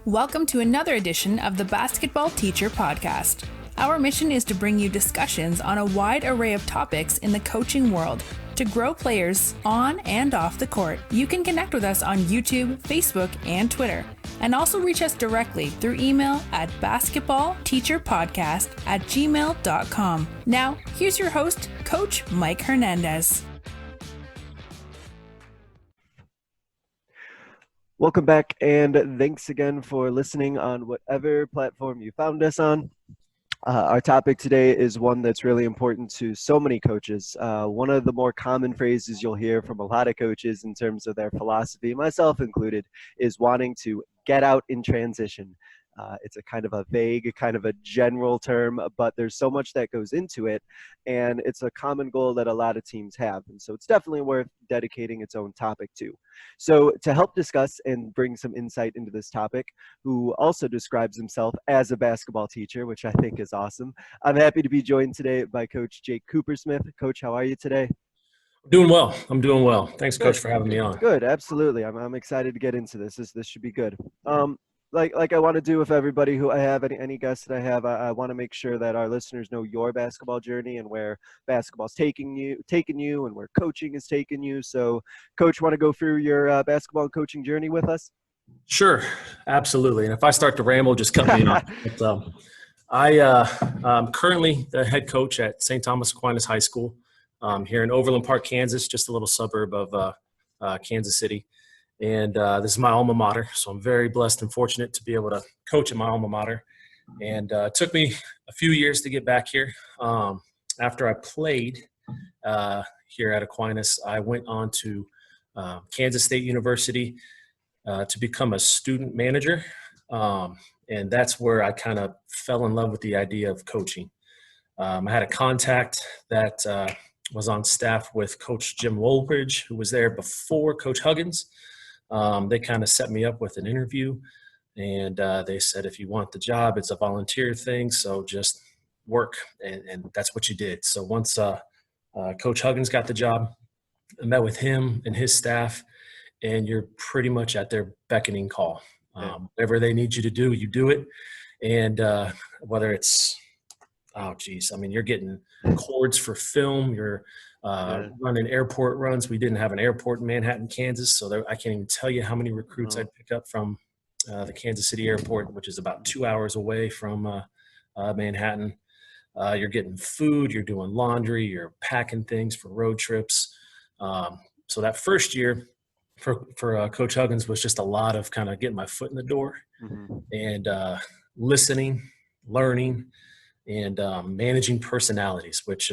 Welcome to another edition of the Basketball Teacher Podcast. Our mission is to bring you discussions on a wide array of topics in the coaching world to grow players on and off the court. You can connect with us on YouTube, Facebook, and Twitter, and also reach us directly through email at basketballteacherpodcast@gmail.com. Now, here's your host, Coach Mike Hernandez. Welcome back, and thanks again for listening on whatever platform you found us on. Our topic today is one that's really important to so many coaches. One of the more common phrases you'll hear from a lot of coaches in terms of their philosophy, myself included, is wanting to get out in transition. It's a kind of a vague, kind of a general term, but there's so much that goes into it, and it's a common goal that a lot of teams have. And so it's definitely worth dedicating its own topic to. So to help discuss and bring some insight into this topic, who also describes himself as a basketball teacher, which I think is awesome, I'm happy to be joined today by Coach Jake Kupersmith. Coach, how are you today? Doing well. I'm doing well. Thanks, Coach, for having me on. Good, absolutely. I'm excited to get into this. This should be good. Like I want to do with everybody who I have, any guests that I have, I want to make sure that our listeners know your basketball journey and where basketball's taking you and where coaching is taking you. So, Coach, want to go through your basketball and coaching journey with us? Sure, absolutely. And if I start to ramble, just cut me off. But, I'm currently the head coach at St. Thomas Aquinas High School here in Overland Park, Kansas, just a little suburb of Kansas City. And this is my alma mater, so I'm very blessed and fortunate to be able to coach at my alma mater. And it took me a few years to get back here. After I played here at Aquinas, I went on to Kansas State University to become a student manager. And that's where I kind of fell in love with the idea of coaching. I had a contact that was on staff with Coach Jim Woolridge, who was there before Coach Huggins. They kind of set me up with an interview, and they said, if you want the job, it's a volunteer thing, so just work, and that's what you did. So once Coach Huggins got the job, I met with him and his staff, and you're pretty much at their beckoning call. Whatever they need you to do, you do it, and whether it's you're getting cords for film, you're running airport runs. We didn't have an airport in Manhattan, Kansas, so I can't even tell you how many recruits I'd pick up from the Kansas City airport, which is about 2 hours away from Manhattan. You're getting food, you're doing laundry, you're packing things for road trips. So that first year for Coach Huggins was just a lot of kind of getting my foot in the door and listening, learning, and managing personalities, which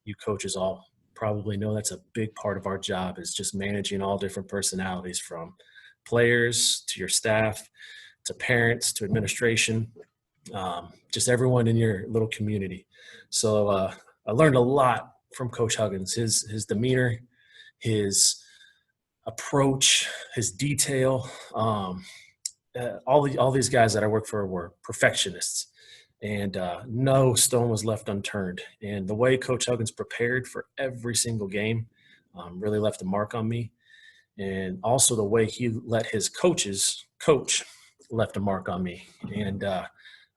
you coaches all probably know that's a big part of our job, is just managing all different personalities, from players to your staff to parents to administration, just everyone in your little community. So I learned a lot from Coach Huggins, his demeanor, his approach, his detail. All these guys that I work for were perfectionists. And no stone was left unturned. And the way Coach Huggins prepared for every single game really left a mark on me. And also the way he let his coaches coach left a mark on me. And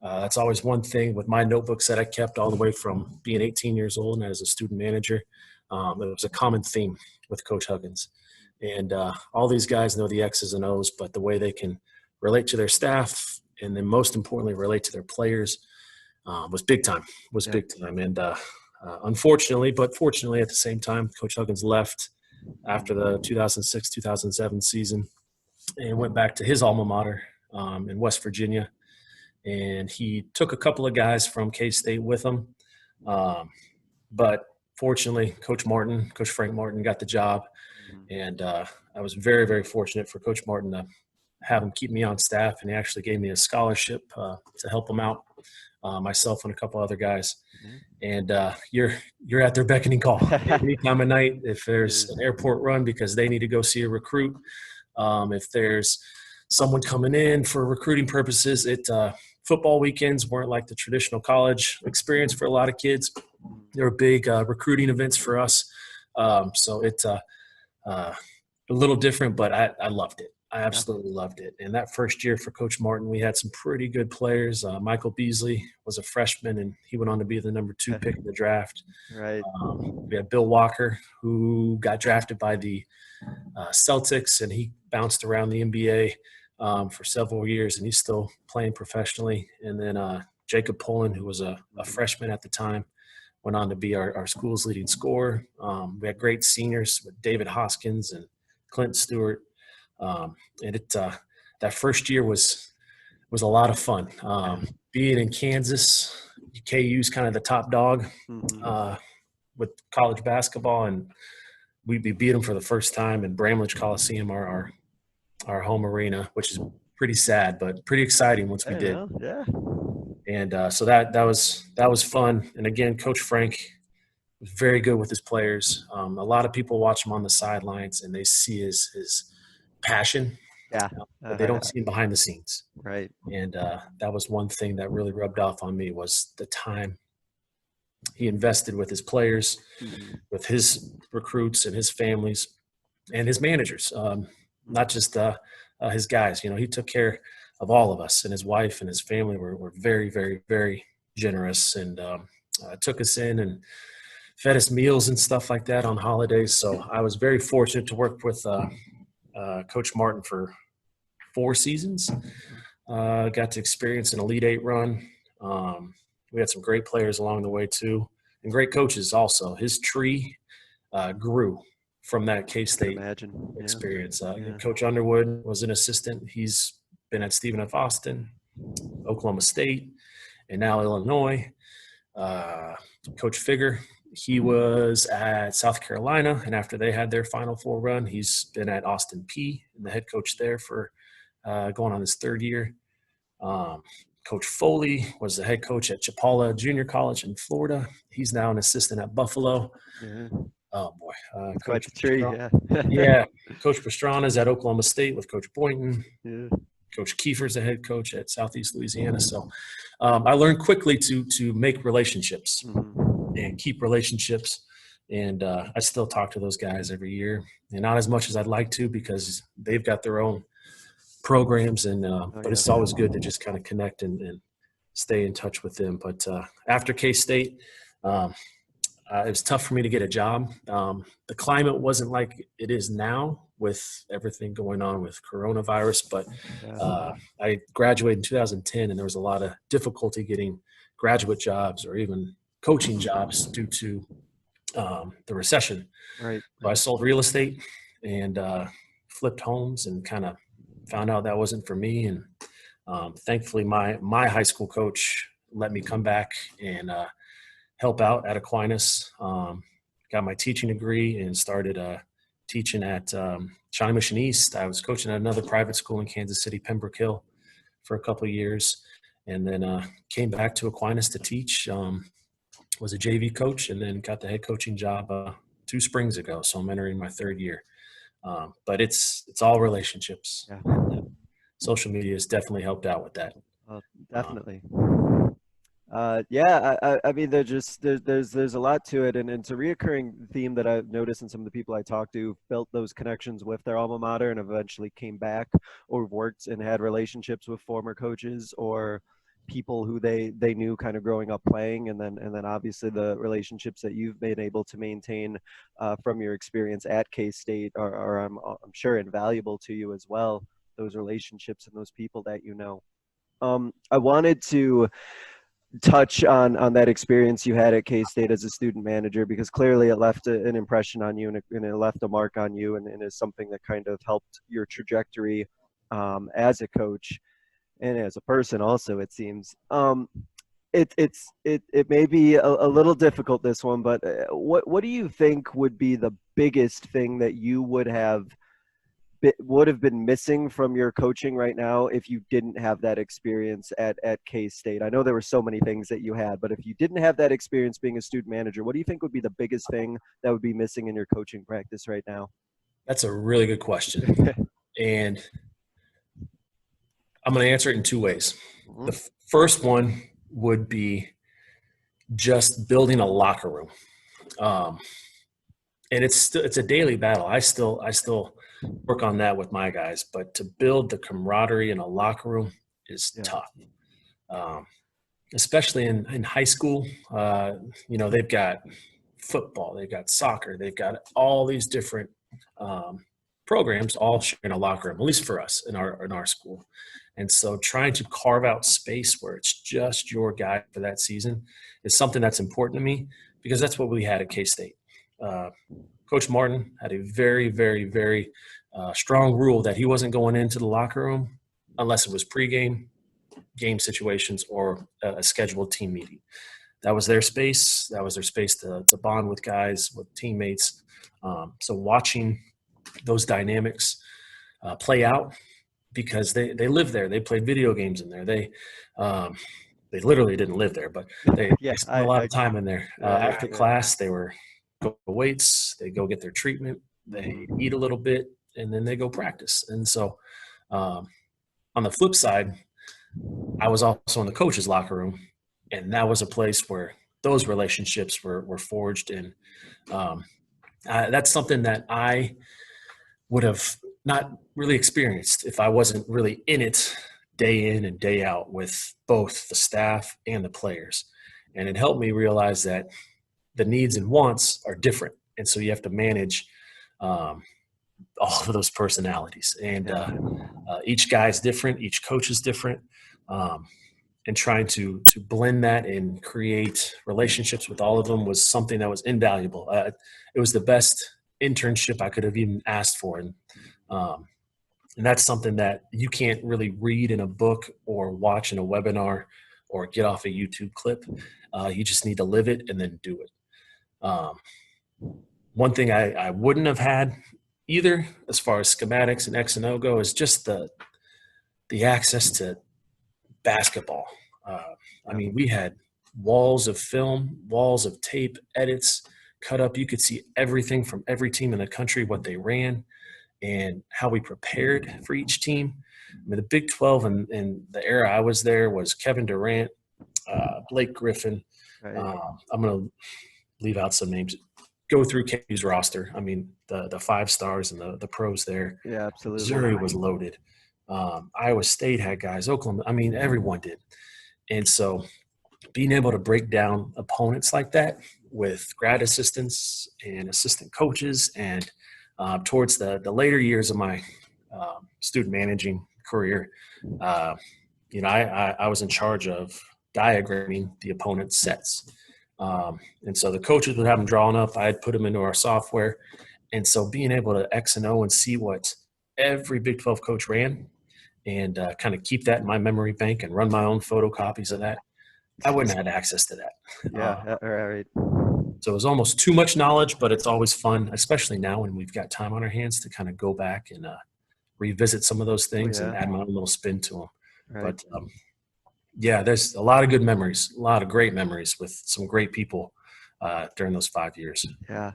that's always one thing with my notebooks that I kept all the way from being 18 years old and as a student manager. It was a common theme with Coach Huggins. And all these guys know the X's and O's, but the way they can relate to their staff and then most importantly relate to their players was big time. And unfortunately, but fortunately at the same time, Coach Huggins left after the 2006-2007 season and went back to his alma mater in West Virginia. And he took a couple of guys from K-State with him. But fortunately, Coach Frank Martin got the job. And I was very, very fortunate for Coach Martin to have him keep me on staff, and he actually gave me a scholarship to help him out, myself and a couple other guys. And you're at their beckoning call any time of night. If there's an airport run because they need to go see a recruit, if there's someone coming in for recruiting purposes, football weekends weren't like the traditional college experience for a lot of kids. They were big recruiting events for us. So it's a little different, but I loved it. I absolutely loved it. And that first year for Coach Martin, we had some pretty good players. Michael Beasley was a freshman, and he went on to be the number 2 pick in the draft. Right. We had Bill Walker, who got drafted by the Celtics, and he bounced around the NBA for several years, and he's still playing professionally. And then Jacob Pullen, who was a freshman at the time, went on to be our school's leading scorer. We had great seniors with David Hoskins and Clint Stewart. And that first year was a lot of fun. Being in Kansas, KU's kind of the top dog with college basketball, and we beat them for the first time in Bramlage Coliseum, our home arena, which is pretty sad but pretty exciting once we did. Yeah. And so that was fun. And again, Coach Frank was very good with his players. A lot of people watch him on the sidelines, and they see his passion. Yeah. But they don't see him behind the scenes. Right. And that was one thing that really rubbed off on me, was the time he invested with his players, with his recruits and his families and his managers, not just his guys. He took care of all of us, and his wife and his family were very, very, very generous, and took us in and fed us meals and stuff like that on holidays. So I was very fortunate to work with Coach Martin for 4 seasons. Got to experience an Elite 8 run. We had some great players along the way too, and great coaches also. His tree grew from that K-State experience. Coach Underwood was an assistant. He's been at Stephen F. Austin, Oklahoma State, and now Illinois. Coach Figger, he was at South Carolina, and after they had their Final Four run, he's been at Austin Peay and the head coach there for going on his 3rd year. Coach Foley was the head coach at Chapala Junior College in Florida. He's now an assistant at Buffalo. Oh, boy. Quite the tree, yeah. Coach Pastrana's at Oklahoma State with Coach Boynton. Yeah. Coach Kiefer's the head coach at Southeast Louisiana. So I learned quickly to make relationships and keep relationships. And I still talk to those guys every year, and not as much as I'd like to, because they've got their own programs. And but it's always good to just kind of connect and stay in touch with them. But after K-State, it was tough for me to get a job. The climate wasn't like it is now with everything going on with coronavirus, but I graduated in 2010, and there was a lot of difficulty getting graduate jobs or even coaching jobs due to the recession. Right. So I sold real estate and flipped homes, and kind of found out that wasn't for me. And thankfully, my high school coach let me come back and help out at Aquinas. Got my teaching degree and started teaching at Shawnee Mission East. I was coaching at another private school in Kansas City, Pembroke Hill, for a couple of years, and then came back to Aquinas to teach. Was a JV coach, and then got the head coaching job 2 springs ago. So I'm entering my 3rd year. But it's all relationships. Yeah. Social media has definitely helped out with that. Definitely. I mean, there's a lot to it, and it's a reoccurring theme that I've noticed in some of the people I talked to, built those connections with their alma mater and eventually came back or worked and had relationships with former coaches or people who they knew kind of growing up playing, and then obviously the relationships that you've been able to maintain from your experience at K-State are I'm sure invaluable to you as well, those relationships and those people that you know. I wanted to touch on that experience you had at K-State as a student manager, because clearly it left an impression on you, and it left a mark on you, and is something that kind of helped your trajectory as a coach and as a person also, it seems. It may be a little difficult, this one, but what do you think would be the biggest thing that you would have been missing from your coaching right now if you didn't have that experience at K-State? I know there were so many things that you had, but if you didn't have that experience being a student manager, what do you think would be the biggest thing that would be missing in your coaching practice right now? That's a really good question. And I'm going to answer it in 2 ways. The first one would be just building a locker room. And it's a daily battle. I still work on that with my guys. But to build the camaraderie in a locker room is tough, especially in high school. They've got football, they've got soccer, they've got all these different programs all sharing a locker room, at least for us in our school. And so trying to carve out space where it's just your guy for that season is something that's important to me, because that's what we had at K-State. Coach Martin had a very, very, very strong rule that he wasn't going into the locker room unless it was pregame, game situations, or a scheduled team meeting. That was their space. That was their space to bond with guys, with teammates. So watching those dynamics play out, because they lived there. They played video games in there. They literally didn't live there, but they spent a lot of time in there. After class, they were go to weights, they go get their treatment, they eat a little bit, and then they go practice. And so on the flip side, I was also in the coach's locker room, and that was a place where those relationships were forged. And that's something that I would have not really experienced if I wasn't really in it day in and day out with both the staff and the players. And it helped me realize that the needs and wants are different. And so you have to manage all of those personalities. And each guy's different, each coach is different. And trying to blend that and create relationships with all of them was something that was invaluable. It was the best internship I could have even asked for. And that's something that you can't really read in a book or watch in a webinar or get off a YouTube clip. You just need to live it and then do it. One thing I wouldn't have had either, as far as schematics and X and O go, is just the access to basketball. We had walls of film, walls of tape, edits cut up. You could see everything from every team in the country, what they ran and how we prepared for each team. The Big 12 in the era I was there was Kevin Durant, Blake Griffin. Right. I'm going to leave out some names. Go through KU's roster. The 5 stars and the pros there. Yeah, absolutely. Missouri was loaded. Iowa State had guys. Oklahoma. Everyone did. And so being able to break down opponents like that with grad assistants and assistant coaches, and towards the later years of my student managing career, I was in charge of diagramming the opponent's sets. And so the coaches would have them drawn up. I'd put them into our software. And so being able to X and O and see what every Big 12 coach ran and kind of keep that in my memory bank and run my own photocopies of that, I wouldn't have had access to that. Yeah, right. So it was almost too much knowledge, but it's always fun, especially now when we've got time on our hands, to kind of go back and revisit some of those things and add my own little spin to them. Right. But there's a lot of good memories, a lot of great memories with some great people during those 5 years. Yeah.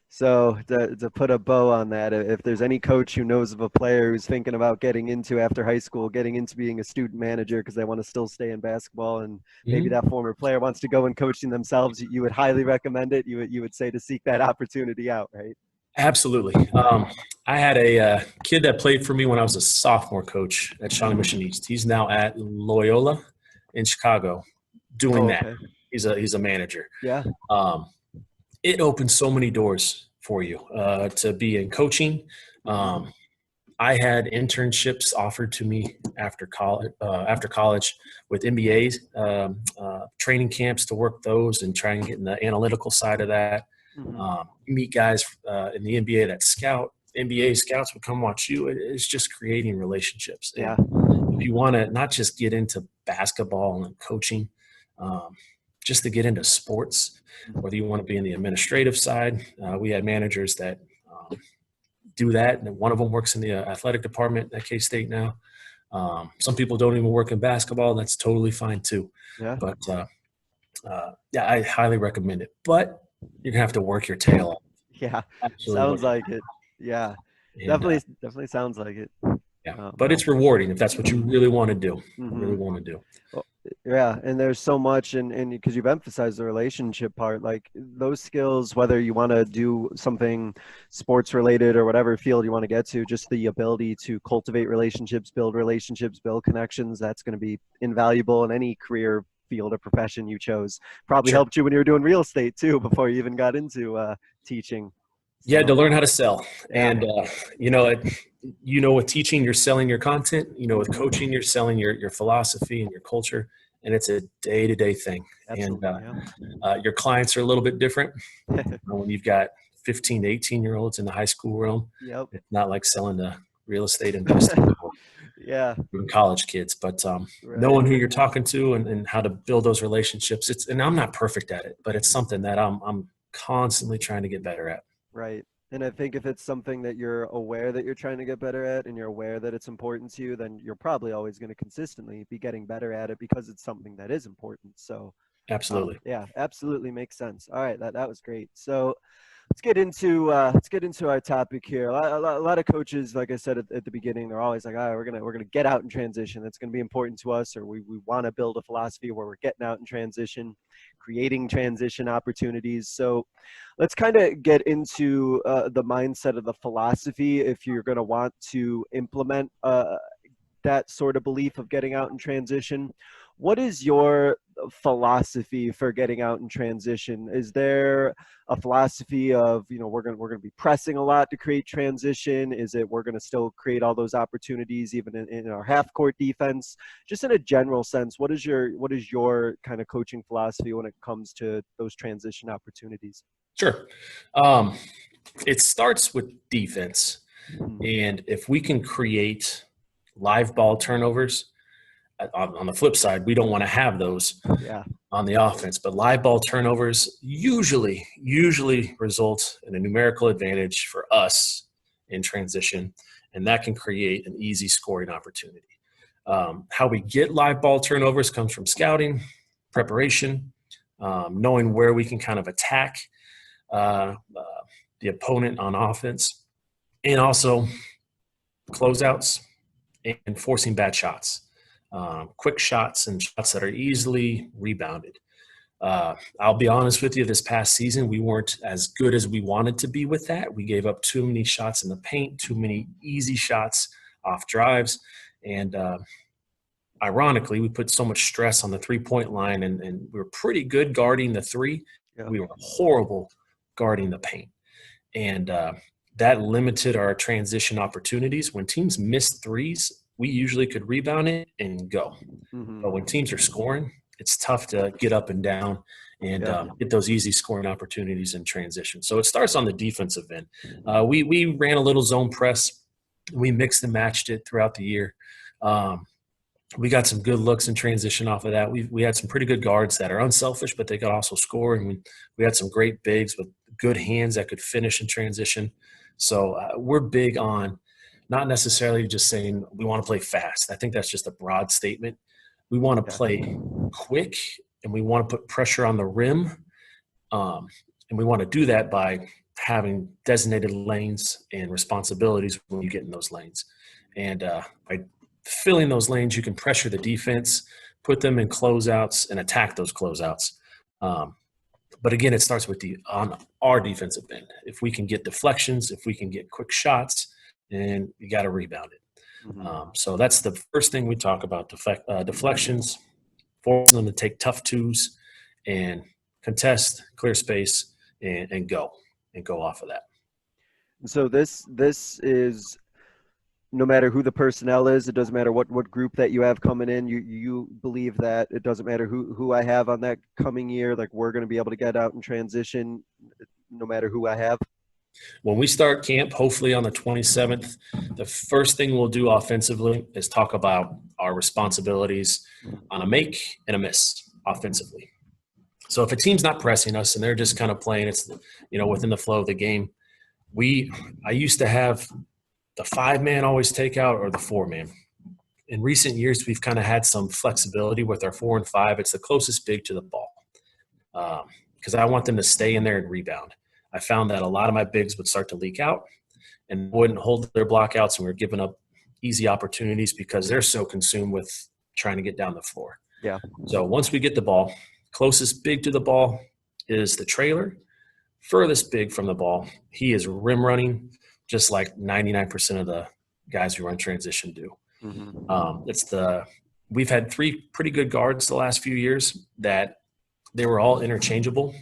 So to put a bow on that, if there's any coach who knows of a player who's thinking about getting into after high school, getting into being a student manager because they want to still stay in basketball, and maybe that former player wants to go and coaching themselves, you would highly recommend it. You would say to seek that opportunity out, right? Absolutely. I had a kid that played for me when I was a sophomore coach at Shawnee Mission East. He's now at Loyola in Chicago doing that. He's a manager. Yeah. It opens so many doors for you to be in coaching. I had internships offered to me after college with MBAs, training camps to work those and try and get in the analytical side of that. Meet guys in the NBA that scout. NBA scouts would come watch you. It's just creating relationships. Yeah. And if you want to not just get into basketball and coaching, just to get into sports, whether you want to be in the administrative side, we had managers that do that. And one of them works in the athletic department at K-State now. Some people don't even work in basketball. That's totally fine too. Yeah. But I highly recommend it. But you're gonna have to work your tail off. Yeah. Sounds like it. Yeah. And, definitely sounds like it. Yeah. But it's rewarding if that's what you really want to do. Really want to do. Well, Yeah, and there's so much, and because you've emphasized the relationship part, like those skills, whether you want to do something sports related or whatever field you want to get to, just the ability to cultivate relationships, build connections, that's going to be invaluable in any career field or profession you chose. Probably Sure. helped you when you were doing real estate too, before you even got into teaching. You had So to learn how to sell. yeah. And, with teaching, you're selling your content. With coaching, you're selling your philosophy and your culture. And it's a day-to-day thing. Absolutely, And your clients are a little bit different. When you've got 15 to 18-year-olds in the high school realm, Yep. it's not like selling to real estate investors or Yeah. even college kids. But Right. knowing who you're talking to and how to build those relationships, and I'm not perfect at it, but it's something that I'm constantly trying to get better at. Right. And I think if it's something that you're aware that you're trying to get better at and you're aware that it's important to you, then you're probably always going to consistently be getting better at it because it's something that is important. So, Absolutely. yeah, absolutely makes sense. All right, that was great. So, let's get into our topic here. A lot of coaches, like I said at the beginning, they're always like, "All right, we're gonna get out in transition. That's gonna be important to us, or we want to build a philosophy where we're getting out in transition, creating transition opportunities." So, let's kind of get into the mindset of the philosophy if you're gonna want to implement that sort of belief of getting out in transition. What is your philosophy for getting out in transition? Is there a philosophy of, we're gonna be pressing a lot to create transition? Is it we're gonna still create all those opportunities even in our half court defense? Just in a general sense, what is your kind of coaching philosophy when it comes to those transition opportunities? Sure. It starts with defense. And if we can create live ball turnovers, on the flip side, we don't want to have those Yeah. on the offense. But live ball turnovers usually result in a numerical advantage for us in transition, and that can create an easy scoring opportunity. How we get live ball turnovers comes from scouting, preparation, knowing where we can kind of attack the opponent on offense, and also closeouts and forcing bad shots, quick shots and shots that are easily rebounded. I'll be honest with you, this past season, we weren't as good as we wanted to be with that. We gave up too many shots in the paint, too many easy shots off drives. And ironically, we put so much stress on the three-point line, and we were pretty good guarding the three. Yeah. We were horrible guarding the paint. And that limited our transition opportunities. When teams missed threes, we usually could rebound it and go. Mm-hmm. But when teams are scoring, it's tough to get up and down and get those easy scoring opportunities in transition. So it starts on the defensive end. We ran a little zone press. We mixed and matched it throughout the year. We got some good looks in transition off of that. We had some pretty good guards that are unselfish, but they could also score. And we had some great bigs with good hands that could finish in transition. So we're big on not necessarily just saying we want to play fast. I think that's just a broad statement. We want to play quick, and we want to put pressure on the rim. And we want to do that by having designated lanes and responsibilities when you get in those lanes. And by filling those lanes, you can pressure the defense, put them in closeouts, and attack those closeouts. But again, it starts with on our defensive end. If we can get deflections, if we can get quick shots, and you got to rebound it. Mm-hmm. So that's the first thing we talk about: deflections, forcing them to take tough twos, and contest, clear space, and go off of that. So this is, no matter who the personnel is, it doesn't matter what group that you have coming in, you believe that it doesn't matter who I have on that coming year, like we're going to be able to get out and transition no matter who I have. When we start camp, hopefully on the 27th, the first thing we'll do offensively is talk about our responsibilities on a make and a miss offensively. So if a team's not pressing us and they're just kind of playing, it's within the flow of the game. I used to have the 5-man always take out or the 4-man. In recent years, we've kind of had some flexibility with our 4 and 5. It's the closest big to the ball because I want them to stay in there and rebound. I found that a lot of my bigs would start to leak out and wouldn't hold their blockouts, and we were giving up easy opportunities because they're so consumed with trying to get down the floor. Yeah. So once we get the ball, closest big to the ball is the trailer. Furthest big from the ball, he is rim running, just like 99% of the guys who run transition do. We've had 3 pretty good guards the last few years that they were all interchangeable.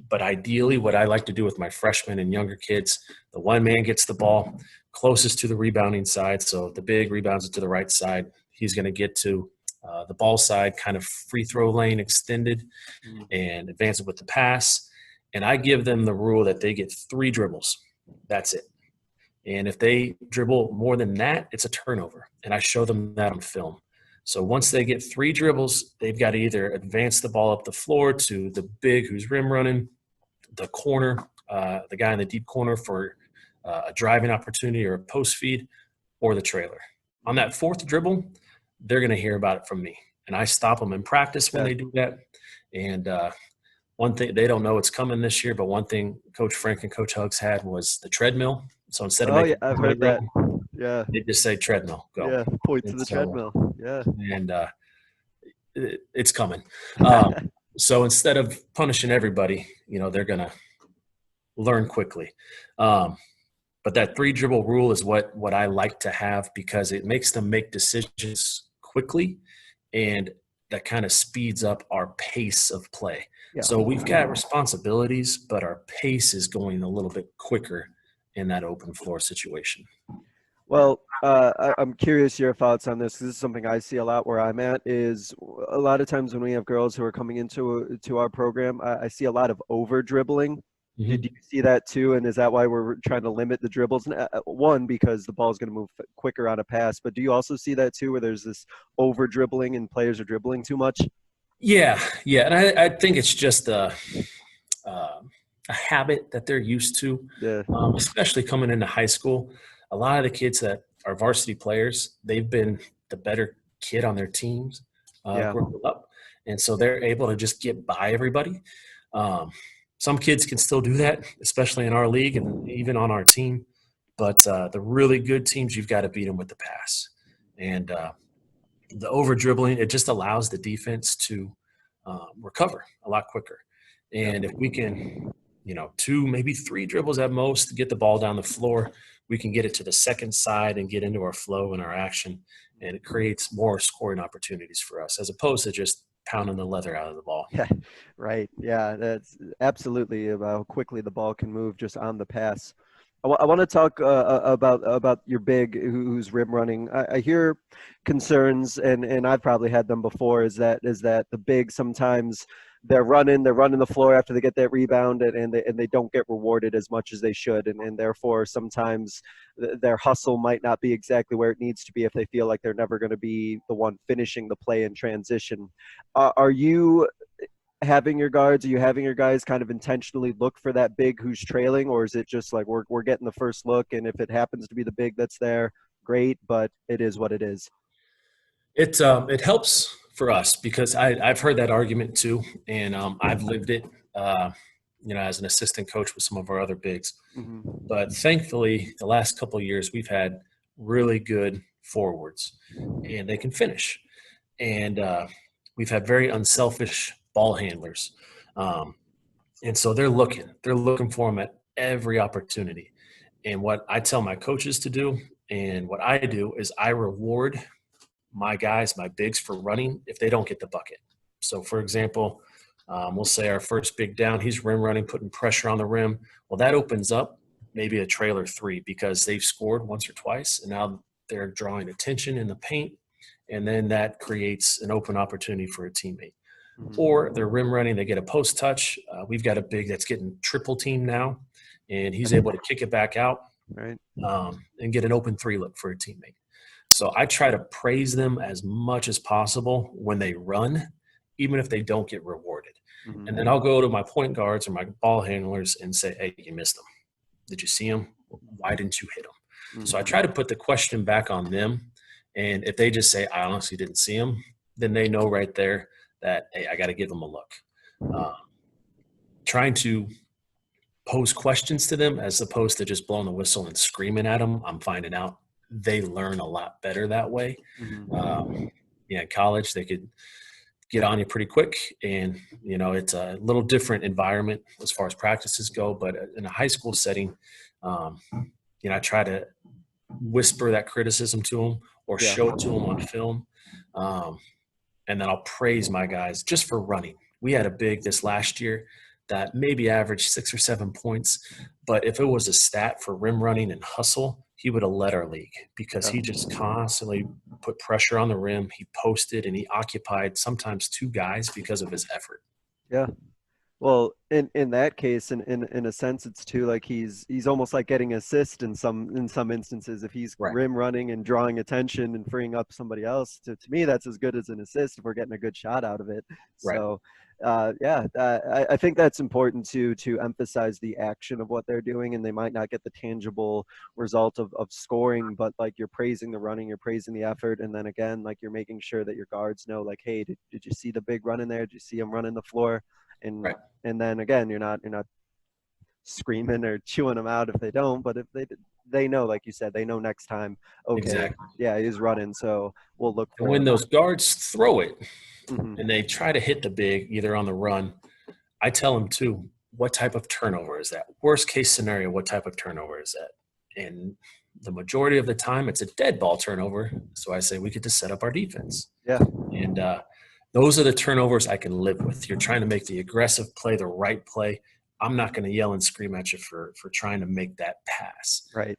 But ideally, what I like to do with my freshmen and younger kids, the one man gets the ball closest to the rebounding side. So if the big rebounds it to the right side, he's going to get to the ball side, kind of free throw lane extended, and advance it with the pass. And I give them the rule that they get 3 dribbles. That's it. And if they dribble more than that, it's a turnover. And I show them that on film. So once they get 3 dribbles, they've got to either advance the ball up the floor to the big who's rim running, the corner, the guy in the deep corner for a driving opportunity or a post feed, or the trailer. On that 4th dribble, they're going to hear about it from me. And I stop them in practice when they do that. And one thing, they don't know it's coming this year, but one thing Coach Frank and Coach Hugs had was the treadmill. So instead of making I've heard that. Yeah. They just say treadmill, go. Yeah, point to the treadmill. Yeah. And it's coming. So instead of punishing everybody, they're going to learn quickly. But that 3 dribble rule is what I like to have, because it makes them make decisions quickly, and that kind of speeds up our pace of play. Yeah. So we've got responsibilities, but our pace is going a little bit quicker in that open floor situation. Well, I'm curious your thoughts on this, because this is something I see a lot where I'm at. Is a lot of times when we have girls who are coming into our program, I see a lot of over dribbling. Mm-hmm. Did you see that too? And is that why we're trying to limit the dribbles? One, because the ball is going to move quicker on a pass, but do you also see that too, where there's this over dribbling and players are dribbling too much? Yeah, and I think it's just a habit that they're used to, especially coming into high school. A lot of the kids that are varsity players, they've been the better kid on their teams growing up, and so they're able to just get by everybody. Some kids can still do that, especially in our league and even on our team. But the really good teams, you've got to beat them with the pass. And the over dribbling, it just allows the defense to recover a lot quicker. And if we can, 2, maybe 3 dribbles at most to get the ball down the floor, we can get it to the second side and get into our flow and our action. And it creates more scoring opportunities for us, as opposed to just pounding the leather out of the ball. Yeah, right. Yeah, that's absolutely about how quickly the ball can move just on the pass. I want to talk about your big who's rim running. I hear concerns, and I've probably had them before, is that the big sometimes they're running the floor after they get that rebound, and they don't get rewarded as much as they should, and therefore sometimes their hustle might not be exactly where it needs to be if they feel like they're never going to be the one finishing the play in transition. Are you having your guys kind of intentionally look for that big who's trailing, or is it just like we're getting the first look, and if it happens to be the big that's there, great, but it is what it is? It helps for us, because I've heard that argument too, and I've lived it, as an assistant coach with some of our other bigs. Mm-hmm. But thankfully, the last couple of years, we've had really good forwards, and they can finish. And we've had very unselfish ball handlers. And so they're looking for them at every opportunity. And what I tell my coaches to do, and what I do, is I reward my guys, my bigs, for running if they don't get the bucket. So for example, we'll say our first big down, he's rim running, putting pressure on the rim. Well, that opens up maybe a trailer 3, because they've scored once or twice, and now they're drawing attention in the paint, and then that creates an open opportunity for a teammate. Mm-hmm. Or they're rim running, they get a post touch. We've got a big that's getting triple team now, and he's able to kick it back out, right, and get an open 3 look for a teammate. So I try to praise them as much as possible when they run, even if they don't get rewarded. Mm-hmm. And then I'll go to my point guards or my ball handlers and say, hey, you missed them. Did you see them? Why didn't you hit them? Mm-hmm. So I try to put the question back on them. And if they just say, I honestly didn't see them, then they know right there that, hey, I got to give them a look. Trying to pose questions to them as opposed to just blowing the whistle and screaming at them, I'm finding out they learn a lot better that way. Mm-hmm. In college, they could get on you pretty quick. And, it's a little different environment as far as practices go. But in a high school setting, I try to whisper that criticism to them or show it to them on film. And then I'll praise my guys just for running. We had a big this last year that maybe averaged 6 or 7 points. But if it was a stat for rim running and hustle, he would have led our league because he just constantly put pressure on the rim. He posted and he occupied sometimes 2 guys because of his effort. Yeah. Well, in that case, in a sense, it's too like he's almost like getting assist in some instances if he's rim running and drawing attention and freeing up somebody else. To me, that's as good as an assist if we're getting a good shot out of it. Right. So, I think that's important to emphasize the action of what they're doing, and they might not get the tangible result of scoring, but like you're praising the running, you're praising the effort, and then again, like you're making sure that your guards know, like, hey, did you see the big run in there? Did you see him running the floor? And then again, you're not screaming or chewing them out if they don't, but if they know, like you said, they know next time. Okay, exactly. Yeah, he's running, so we'll look for. And when those guards throw it, and they try to hit the big either on the run, I tell them too, what type of turnover is that? Worst case scenario, what type of turnover is that? And the majority of the time, it's a dead ball turnover. So I say we get to set up our defense. Yeah, and those are the turnovers I can live with. You're trying to make the aggressive play, the right play. I'm not going to yell and scream at you for trying to make that pass. Right.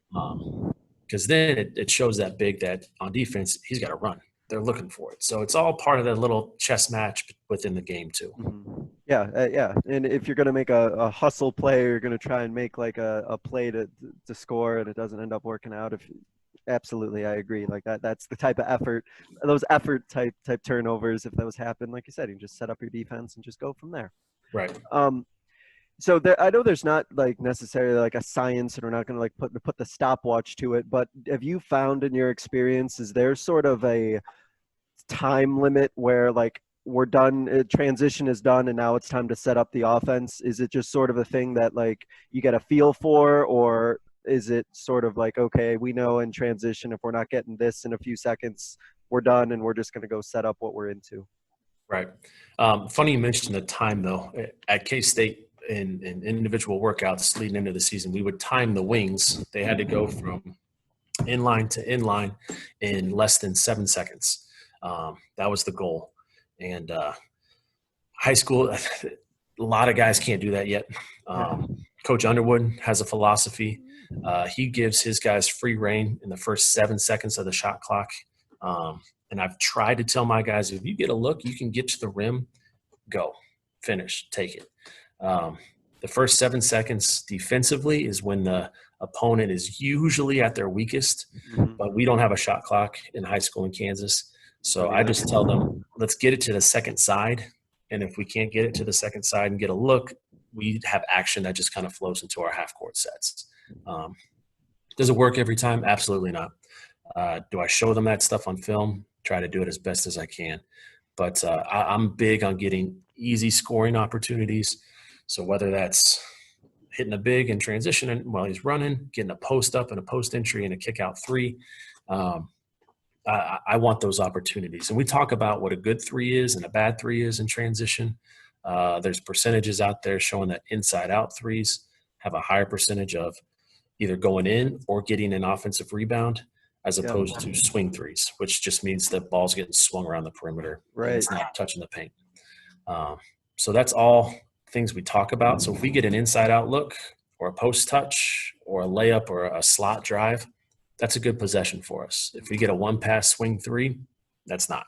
Because then it shows that big that on defense, he's got to run. They're looking for it. So it's all part of that little chess match within the game too. Mm-hmm. Yeah. And if you're going to make a hustle play, or you're going to try and make like a play to score and it doesn't end up working out, absolutely, I agree. Like that's the type of effort, those effort type turnovers. If those happen, like you said, you just set up your defense and just go from there. Right. So I know there's not like necessarily like a science, and we're not going to like put the stopwatch to it. But have you found in your experience, is there sort of a time limit where like we're done, transition is done, and now it's time to set up the offense? Is it just sort of a thing that like you get a feel for, or is it sort of like, okay, we know in transition, if we're not getting this in a few seconds, we're done and we're just going to go set up what we're into? Right. Funny you mentioned the time though. At K-State in individual workouts leading into the season, we would time the wings. They had to go from inline to inline in less than 7 seconds. That was the goal. And high school, a lot of guys can't do that yet. Coach Underwood has a philosophy. He gives his guys free reign in the first 7 seconds of the shot clock. And I've tried to tell my guys, if you get a look, you can get to the rim, go, finish, take it. The first 7 seconds defensively is when the opponent is usually at their weakest, but we don't have a shot clock in high school in Kansas. So I just tell them, let's get it to the second side. And if we can't get it to the second side and get a look, we have action that just kind of flows into our half court sets. Does it work every time? Absolutely not. Do I show them that stuff on film? Try to do it as best as I can. But I'm big on getting easy scoring opportunities. So whether that's hitting a big in transition while he's running, getting a post up and a post entry and a kick out three, I want those opportunities. And we talk about what a good three is and a bad three is in transition. There's percentages out there showing that inside out threes have a higher percentage of either going in or getting an offensive rebound, as opposed to swing threes, which just means the ball's getting swung around the perimeter. Right. It's not touching the paint. So that's all things we talk about. So if we get an inside out look or a post touch or a layup or a slot drive, that's a good possession for us. If we get a one pass swing three, that's not.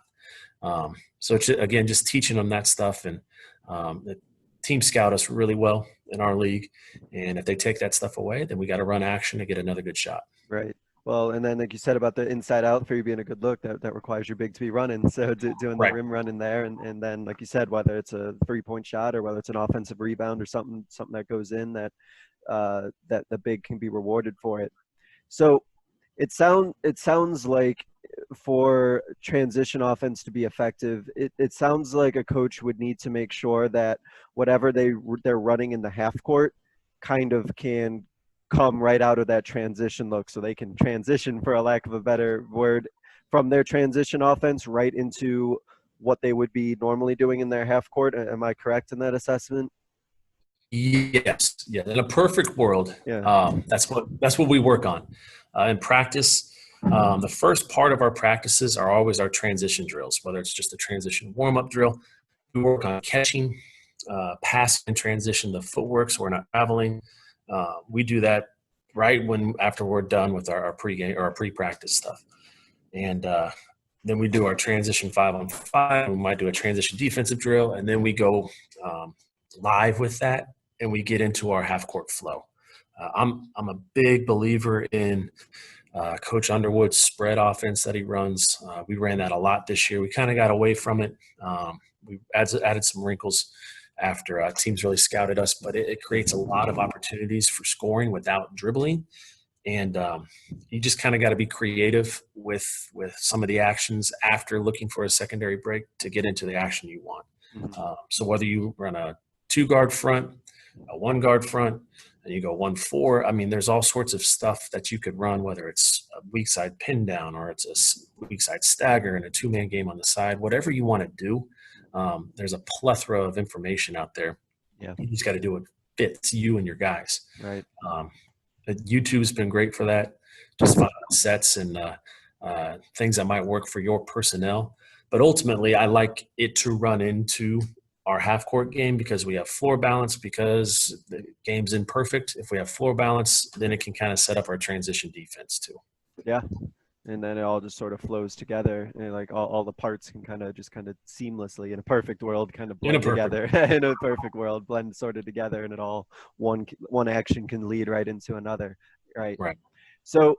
So it's, again, just teaching them that stuff. And the team scout us really well in our league. And if they take that stuff away, then we got to run action to get another good shot. Right. Well, and then like you said about the inside out for you being a good look, that requires your big to be running. So doing the rim running there, and then like you said, whether it's a 3-point shot or whether it's an offensive rebound or something that goes in, that the big can be rewarded for it. So it sounds like for transition offense to be effective, it sounds like a coach would need to make sure that whatever they're running in the half court kind of can come right out of that transition look, so they can transition, for a lack of a better word, from their transition offense right into what they would be normally doing in their half court. Am I correct in that assessment? Yes. Yeah. In a perfect world, Yeah. that's what we work on in practice. The first part of our practices are always our transition drills, whether it's just a transition warm-up drill. We work on catching, passing in transition, the footwork, so we're not traveling. We do that right after we're done with our pregame or our pre-practice stuff. And then we do our transition 5-on-5. We might do a transition defensive drill, and then we go live with that, and we get into our half-court flow. I'm a big believer in Coach Underwood's spread offense that he runs. We ran that a lot this year. We kind of got away from it. We added some wrinkles after teams really scouted us, but it creates a lot of opportunities for scoring without dribbling. And you just kind of got to be creative with some of the actions after looking for a secondary break to get into the action you want. So whether you run a 2-guard front, a 1-guard front, and you go 1-4, I mean, there's all sorts of stuff that you could run, whether it's a weak side pin down or it's a weak side stagger and a 2-man game on the side, whatever you want to do. There's a plethora of information out there. Yeah. You just got to do what fits you and your guys. Right. YouTube's been great for that, just finding sets and things that might work for your personnel. But ultimately, I like it to run into our half-court game because we have floor balance, because the game's imperfect. If we have floor balance, then it can kind of set up our transition defense too. Yeah. And then it all just sort of flows together, and like all the parts can kind of seamlessly, in a perfect world, kind of blend together. In a perfect world, blend sort of together, and it all one action can lead right into another. Right. So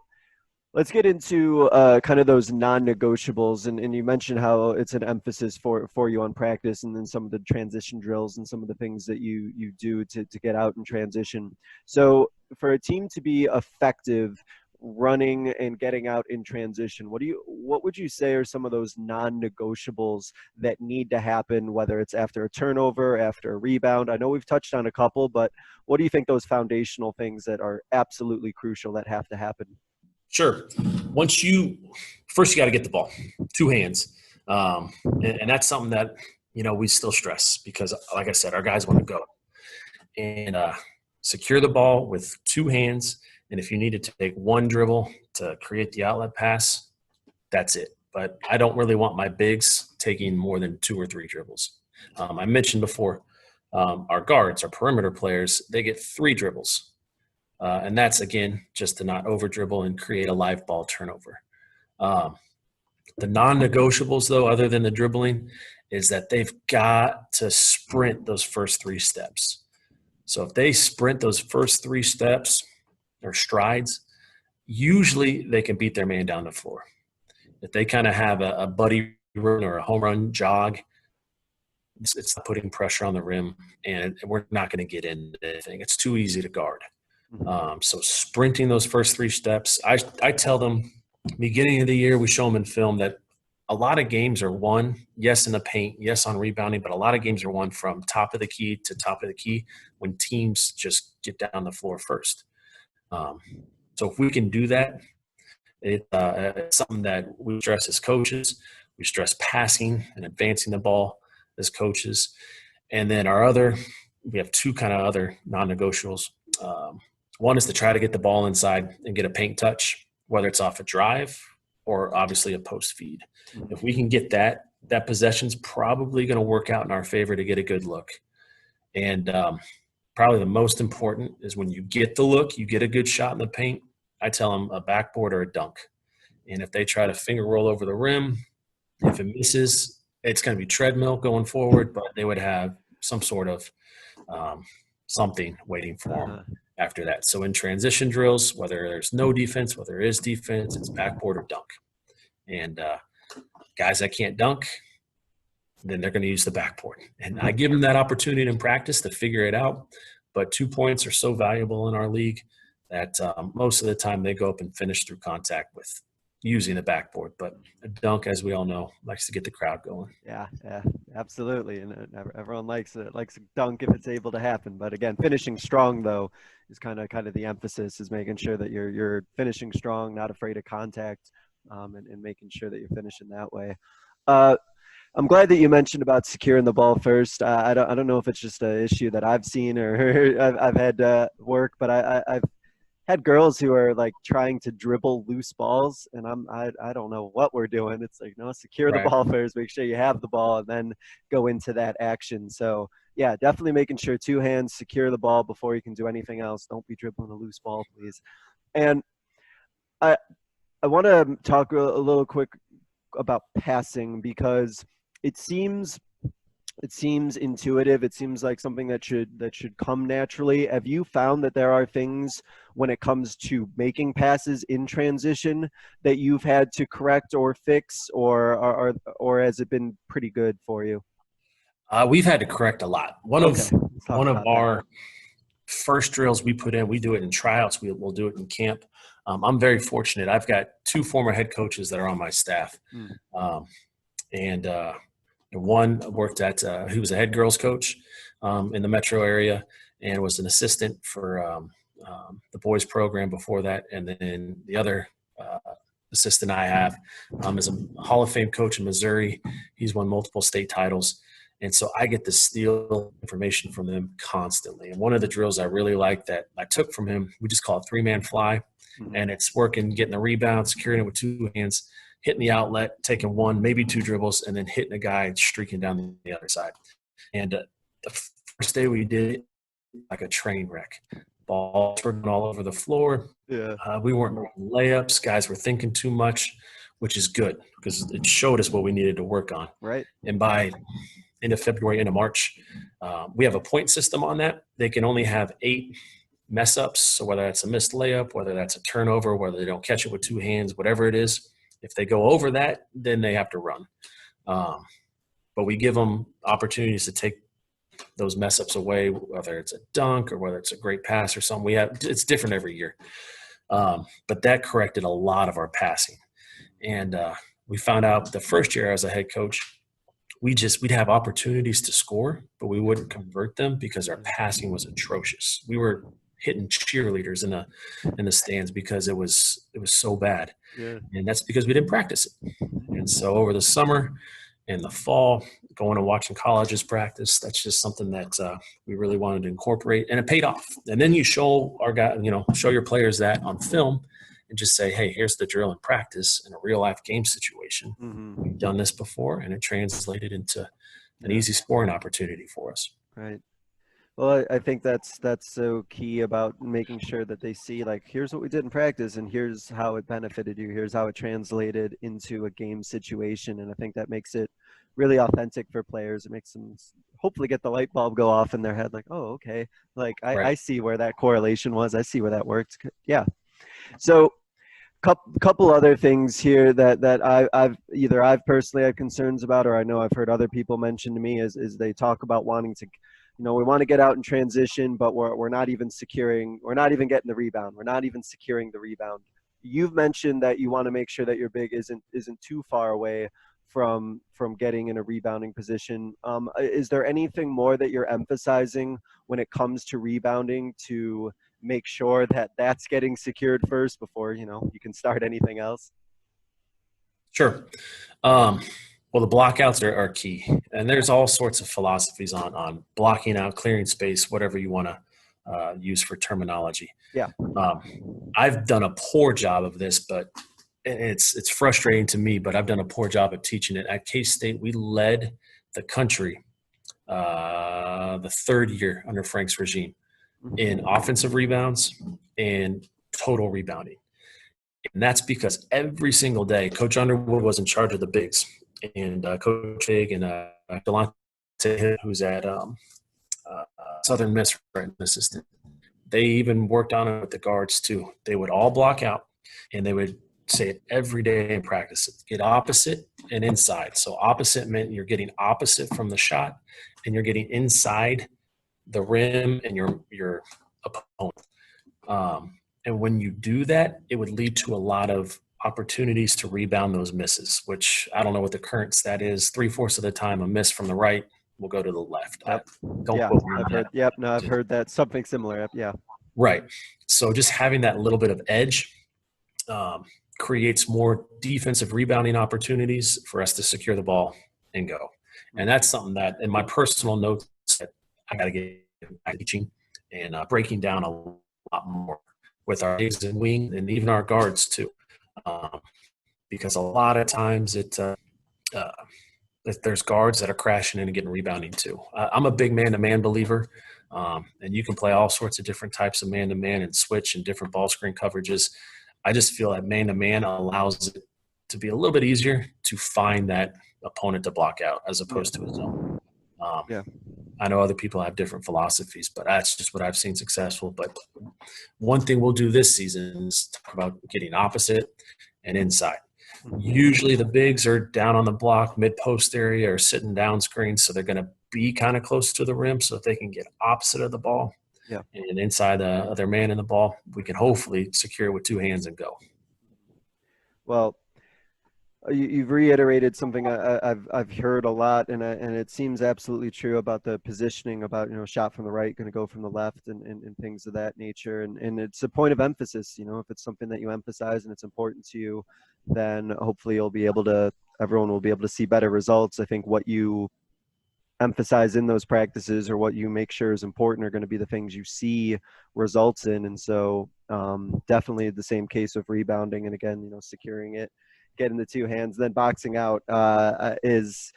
let's get into kind of those non-negotiables, and you mentioned how it's an emphasis for you on practice, and then some of the transition drills and some of the things that you do to get out and transition. So for a team to be effective running and getting out in transition, what would you say are some of those non-negotiables that need to happen, whether it's after a turnover, after a rebound? I know we've touched on a couple, but what do you think those foundational things that are absolutely crucial that have to happen? Sure. First you got to get the ball, 2 hands. And that's something that, we still stress because, like I said, our guys want to go. And secure the ball with 2 hands. And if you needed to take 1 dribble to create the outlet pass, that's it. But I don't really want my bigs taking more than 2 or 3 dribbles. I mentioned before, our guards, our perimeter players, they get 3 dribbles. And that's, again, just to not over dribble and create a live ball turnover. The non-negotiables, though, other than the dribbling, is that they've got to sprint those first 3 steps. So if they sprint those first 3 steps or strides, usually they can beat their man down the floor. If they kind of have a buddy run or a home run jog, it's not putting pressure on the rim, and we're not going to get into anything. It's too easy to guard. So sprinting those first 3 steps, I tell them, beginning of the year, we show them in film that a lot of games are won, yes, in the paint, yes, on rebounding, but a lot of games are won from top of the key to top of the key when teams just get down the floor first. So if we can do that, it's something that we stress as coaches. We stress passing and advancing the ball as coaches. And then we have 2 kind of other non-negotiables. One is to try to get the ball inside and get a paint touch, whether it's off a drive or obviously a post feed. If we can get that possession's probably going to work out in our favor to get a good look. And probably the most important is when you get the look, you get a good shot in the paint, I tell them a backboard or a dunk. And if they try to finger roll over the rim, if it misses, it's going to be treadmill going forward, but they would have some sort of something waiting for them after that. So in transition drills, whether there's no defense, whether there is defense, it's backboard or dunk. And guys that can't dunk, then they're going to use the backboard. And I give them that opportunity in practice to figure it out. But 2 points are so valuable in our league that most of the time they go up and finish through contact with using the backboard. But a dunk, as we all know, likes to get the crowd going. Yeah, absolutely. And everyone likes a dunk if it's able to happen. But again, finishing strong, though, is kind of the emphasis, is making sure that you're finishing strong, not afraid of contact, and making sure that you're finishing that way. I'm glad that you mentioned about securing the ball first. I don't know if it's just an issue that I've seen or I've had work, but I've had girls who are like trying to dribble loose balls, and I don't know what we're doing. It's like, no, secure the Right. ball first, make sure you have the ball, and then go into that action. So yeah, definitely making sure two hands secure the ball before you can do anything else. Don't be dribbling a loose ball, please. And I I want to talk a little quick about passing because it seems it seems intuitive. It seems like something that should come naturally. Have you found that there are things when it comes to making passes in transition that you've had to correct or fix, or has it been pretty good for you? We've had to correct a lot. Okay, let's talk One of about that. our first drills we put in, we do it in tryouts. We'll do it in camp. I'm very fortunate. I've got two former head coaches that are on my staff. Mm. And one worked at, he was a head girls coach in the metro area and was an assistant for the boys program before that. And then the other assistant I have is a Hall of Fame coach in Missouri. He's won multiple state titles. And so I get to steal information from them constantly. And one of the drills I really like that I took from him, we just call it three-man fly. Mhm. And it's working, getting the rebound, securing it with two hands, hitting the outlet, taking one, maybe two dribbles, and then hitting a guy streaking down the other side. And the first day we did it, like a train wreck. Balls were going all over the floor. Yeah. We weren't making layups. Guys were thinking too much, which is good because it showed us what we needed to work on. Right. And by end of February, end of March, we have a point system on that. They can only have 8 mess ups. So whether that's a missed layup, whether that's a turnover, whether they don't catch it with two hands, whatever it is, if they go over that, then they have to run. But we give them opportunities to take those mess ups away, whether it's a dunk or whether it's a great pass or something. It's different every year. But that corrected a lot of our passing. And we found out the first year as a head coach, we'd have opportunities to score, but we wouldn't convert them because our passing was atrocious. We were hitting cheerleaders in the stands because it was so bad. Yeah. And that's because we didn't practice it. And so over the summer and the fall, going and watching colleges practice, that's just something that we really wanted to incorporate, and it paid off. And then you show show your players that on film and just say, hey, here's the drill in practice in a real life game situation. Mm-hmm. We've done this before, and it translated into an easy scoring opportunity for us. Right. Well, I think that's so key about making sure that they see, like, here's what we did in practice and here's how it benefited you. Here's how it translated into a game situation. And I think that makes it really authentic for players. It makes them hopefully get the light bulb go off in their head. Like, oh, okay. Like Right. I see where that correlation was. I see where that worked. Yeah. So couple other things here that I've personally had concerns about, or I know I've heard other people mention to me is they talk about wanting to, we want to get out in transition, but we're not even getting the rebound. We're not even securing the rebound. You've mentioned that you want to make sure that your big isn't too far away from getting in a rebounding position. Is there anything more that you're emphasizing when it comes to rebounding to make sure that that's getting secured first before you can start anything else? Sure. Well, the blockouts are key, and there's all sorts of philosophies on blocking out, clearing space, whatever you want to use for terminology. Yeah. I've done a poor job of this, but it's frustrating to me, but I've done a poor job of teaching it. At K-State, we led the country the third year under Frank's regime in offensive rebounds and total rebounding. And that's because every single day, Coach Underwood was in charge of the bigs, and Coach Jake and Delonte, who's at Southern Miss, right, an assistant. They even worked on it with the guards too. They would all block out, and they would say it every day in practice. Get opposite and inside. So opposite meant you're getting opposite from the shot, and you're getting inside the rim and your opponent. And when you do that, it would lead to a lot of opportunities to rebound those misses, which I don't know what the current stat is. 3/4 of the time, a miss from the right will go to the left. Yep. Don't quote me on I've that. heard. Yep. No, I've heard that, something similar. Yep. Yeah. Right. So just having that little bit of edge creates more defensive rebounding opportunities for us to secure the ball and go. And that's something that in my personal notes that I got to get back teaching and breaking down a lot more with our bigs and wing and even our guards too. Because a lot of times there's guards that are crashing in and getting rebounding too. I'm a big man-to-man believer, and you can play all sorts of different types of man-to-man and switch and different ball screen coverages. I just feel that man-to-man allows it to be a little bit easier to find that opponent to block out as opposed to a zone. I know other people have different philosophies, but that's just what I've seen successful. But one thing we'll do this season is talk about getting opposite and inside. Usually the bigs are down on the block, mid-post area, or sitting down screens, so they're going to be kind of close to the rim so if they can get opposite of the ball and inside their man in the ball, we can hopefully secure it with two hands and go. Well, you've reiterated something I've heard a lot, and it seems absolutely true about the positioning, about, shot from the right, going to go from the left, and things of that nature. And it's a point of emphasis. If it's something that you emphasize and it's important to you, then hopefully everyone will be able to see better results. I think what you emphasize in those practices or what you make sure is important are going to be the things you see results in. And so definitely the same case of rebounding and, again, securing it, getting the two hands, then boxing out. Is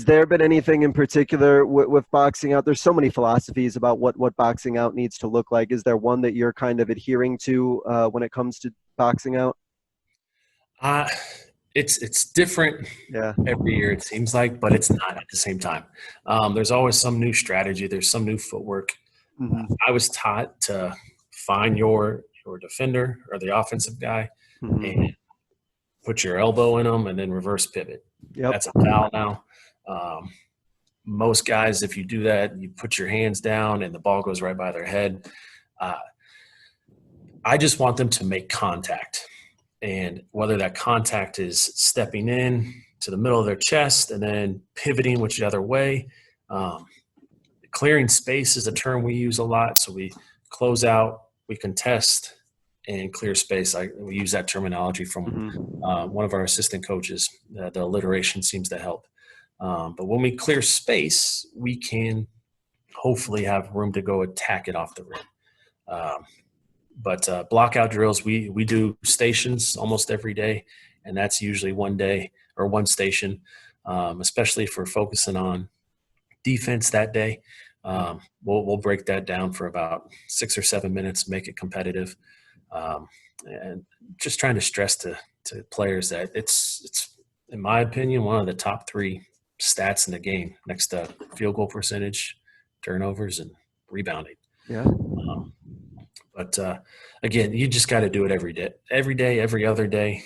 there been anything in particular with boxing out? There's so many philosophies about what boxing out needs to look like. Is there one that you're kind of adhering to when it comes to boxing out? It's different every year, it seems like, but it's not at the same time. There's always some new strategy. There's some new footwork. I was taught to find your defender or the offensive guy and put your elbow in them and then reverse pivot. That's a foul now. Most guys, if you do that, you put your hands down and the ball goes right by their head. I just want them to make contact. And whether that contact is stepping in to the middle of their chest and then pivoting whichever way. Clearing space is a term we use a lot. So we close out, we contest, and clear space. We use that terminology from one of our assistant coaches. The alliteration seems to help. But when we clear space, we can hopefully have room to go attack it off the rim. But blockout drills, we do stations almost every day, and that's usually one day or one station, especially if we're focusing on defense that day. We'll break that down for about 6 or 7 minutes, make it competitive, and just trying to stress to players that it's in my opinion one of the top 3 stats in the game, next to field goal percentage, turnovers, and rebounding. But again, you just got to do it every day, every other day,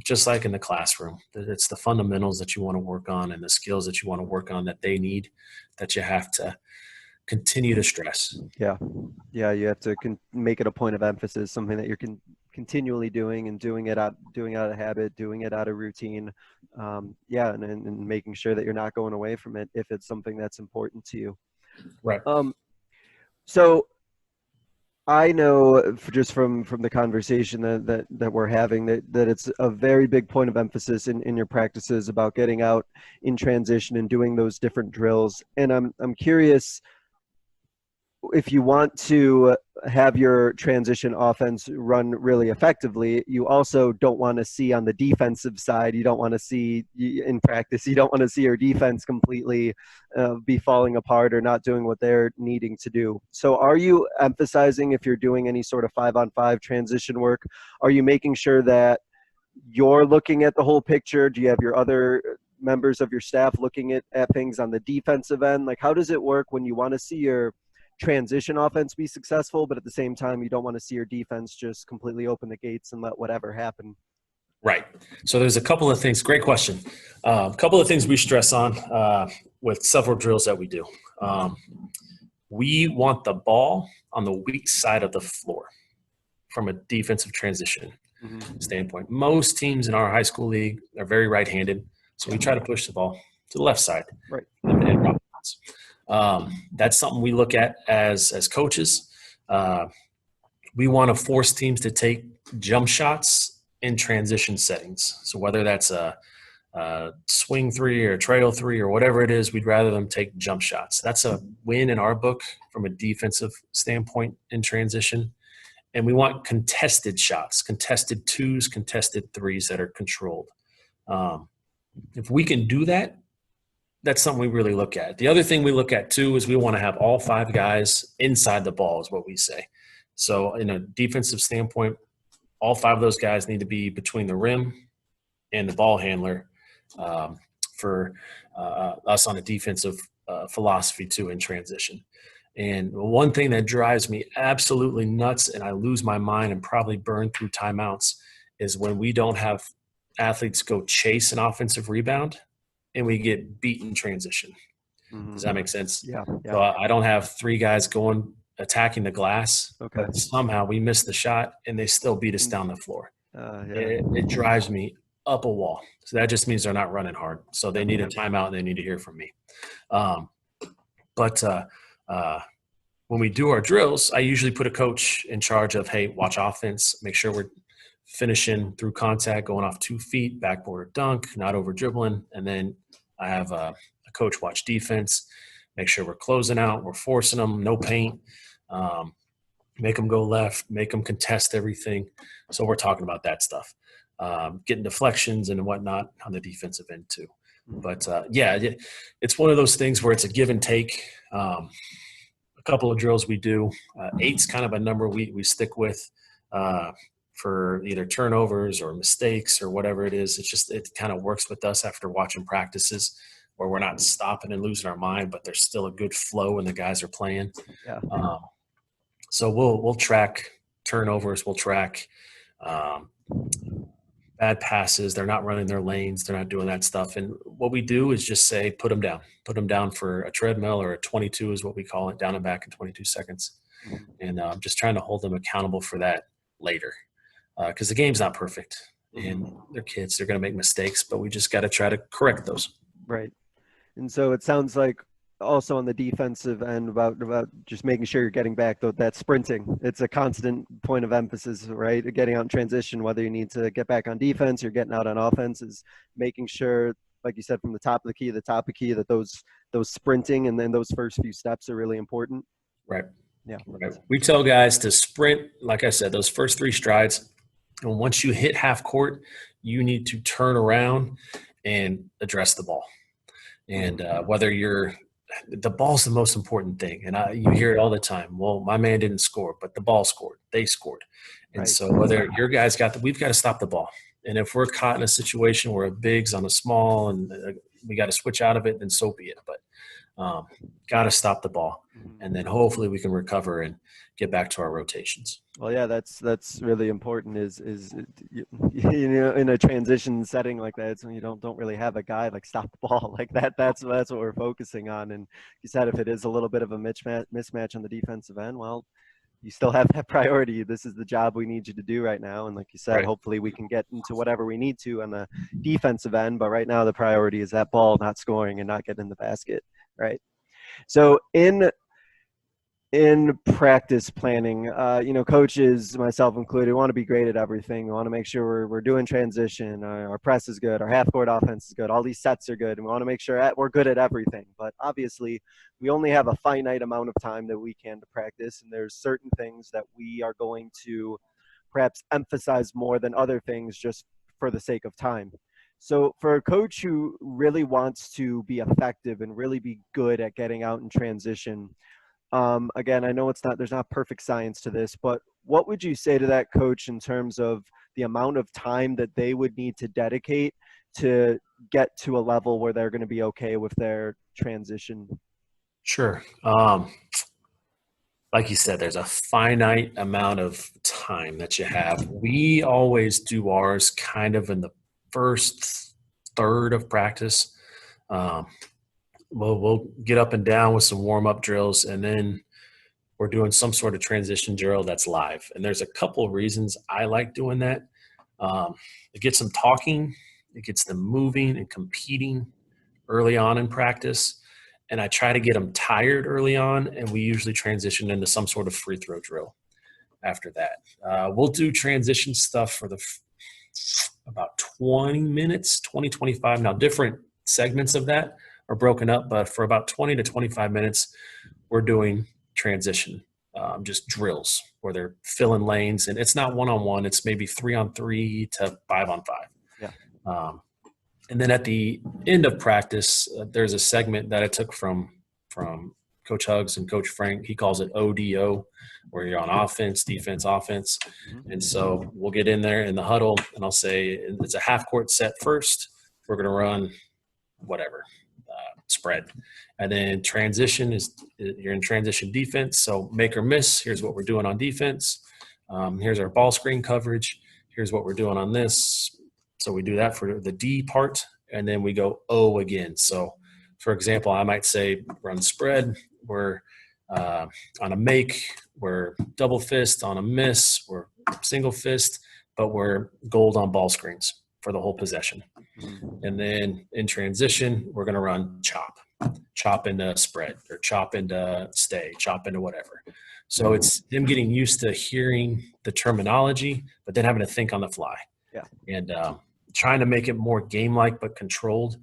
just like in the classroom. It's the fundamentals that you want to work on and the skills that you want to work on that they need, that you have to continue to stress. Yeah, you have to make it a point of emphasis, something that you're continually doing and doing it out of habit, doing it out of routine. And making sure that you're not going away from it if it's something that's important to you. Right. So I know just from the conversation that we're having that it's a very big point of emphasis in your practices about getting out in transition and doing those different drills. And I'm curious, if you want to have your transition offense run really effectively, you also don't want to see on the defensive side, you don't want to see in practice, you don't want to see your defense completely be falling apart or not doing what they're needing to do. So are you emphasizing, if you're doing any sort of 5-on-5 transition work, are you making sure that you're looking at the whole picture? Do you have your other members of your staff looking at things on the defensive end? Like, how does it work when you want to see your transition offense be successful, but at the same time, you don't want to see your defense just completely open the gates and let whatever happen? Right. So there's a couple of things. Great question. A couple of things we stress on with several drills that we do. We want the ball on the weak side of the floor from a defensive transition standpoint. Most teams in our high school league are very right-handed, so we try to push the ball to the left side. Right. That's something we look at as coaches. We want to force teams to take jump shots in transition settings. So whether that's a swing three or trail three or whatever it is. We'd rather them take jump shots. That's a win in our book from a defensive standpoint in transition. And we want contested shots, contested twos, contested threes that are controlled. If we can do that, that's something we really look at. The other thing we look at too is we want to have all 5 guys inside the ball is what we say. So in a defensive standpoint, all 5 of those guys need to be between the rim and the ball handler for us on a defensive philosophy too in transition. And one thing that drives me absolutely nuts and I lose my mind and probably burn through timeouts is when we don't have athletes go chase an offensive rebound and we get beat in transition. Mm-hmm. Does that make sense? Yeah. So I don't have 3 guys attacking the glass. Okay. But somehow we missed the shot and they still beat us down the floor. It drives me up a wall. So that just means they're not running hard. So they need a timeout and they need to hear from me. But when we do our drills, I usually put a coach in charge of, hey, watch offense, make sure we're finishing through contact, going off 2 feet, backboard or dunk, not over dribbling. And then I have a coach watch defense, make sure we're closing out, we're forcing them, no paint, make them go left, make them contest everything. So we're talking about that stuff, getting deflections and whatnot on the defensive end too. But it's one of those things where it's a give and take. A couple of drills we do. 8's kind of a number we stick with for either turnovers or mistakes or whatever it is. It kind of works with us after watching practices where we're not stopping and losing our mind, but there's still a good flow when the guys are playing. Yeah. So we'll track turnovers. We'll track bad passes. They're not running their lanes. They're not doing that stuff. And what we do is just say, put them down for a treadmill or a 22 is what we call it, down and back in 22 seconds. And just trying to hold them accountable for that later. Because the game's not perfect and they're kids. They're going to make mistakes, but we just got to try to correct those. Right. And so it sounds like also on the defensive end about just making sure you're getting back, though, that sprinting. It's a constant point of emphasis, right? Getting out in transition, whether you need to get back on defense or getting out on offense, is making sure, like you said, from the top of the key to the top of the key, that those sprinting and then those first few steps are really important. Right. Yeah. Right. We tell guys to sprint, like I said, those first 3 strides. And once you hit half court, you need to turn around and address the ball. And whether the ball's the most important thing. And you hear it all the time. Well, my man didn't score, but the ball scored. They scored. And so whether your guys we've got to stop the ball. And if we're caught in a situation where a big's on a small and we got to switch out of it, then so be it. But got to stop the ball. And then hopefully we can recover and get back to our rotations. Well, yeah, that's really important is in a transition setting like that, it's when you don't really have a guy like stop the ball like that. That's what we're focusing on. And you said if it is a little bit of a mismatch on the defensive end, well, you still have that priority. This is the job we need you to do right now. And like you said, hopefully we can get into whatever we need to on the defensive end. But right now the priority is that ball not scoring and not getting in the basket. Right. So in practice planning, coaches, myself included, want to be great at everything. We want to make sure we're doing transition, our press is good, our half-court offense is good, all these sets are good, and we want to make sure we're good at everything. But obviously, we only have a finite amount of time that we can to practice, and there's certain things that we are going to perhaps emphasize more than other things just for the sake of time. So for a coach who really wants to be effective and really be good at getting out in transition, again, I know there's not perfect science to this, but what would you say to that coach in terms of the amount of time that they would need to dedicate to get to a level where they're going to be okay with their transition? Sure. Like you said, there's a finite amount of time that you have. We always do ours kind of in the first third of practice. We'll get up and down with some warm-up drills, and then we're doing some sort of transition drill that's live. And there's a couple of reasons I like doing that. It gets them talking. It gets them moving and competing early on in practice. And I try to get them tired early on, and we usually transition into some sort of free throw drill after that. We'll do transition stuff for the about 20 minutes, 25. Now, different segments of that are broken up, but for about 20 to 25 minutes, we're doing transition, just drills where they're filling lanes. And it's not one-on-one. It's maybe 3-on-3 to 5-on-5. Yeah. And then at the end of practice, there's a segment that I took from Coach Hugs and Coach Frank. He calls it ODO, where you're on offense, defense, offense. And so we'll get in there in the huddle, and I'll say it's a half-court set first. We're going to run whatever, spread. And then transition is you're in transition defense. So make or miss, here's what we're doing on defense. Here's our ball screen coverage. Here's what we're doing on this. So we do that for the D part, and then we go O again. So, for example, I might say run spread. We're on a make. We're double fist on a miss. We're single fist, but we're gold on ball screens for the whole possession. And then in transition, we're going to run chop into spread, or chop into stay, chop into whatever. So it's them getting used to hearing the terminology, but then having to think on the fly. Yeah. And trying to make it more game-like but controlled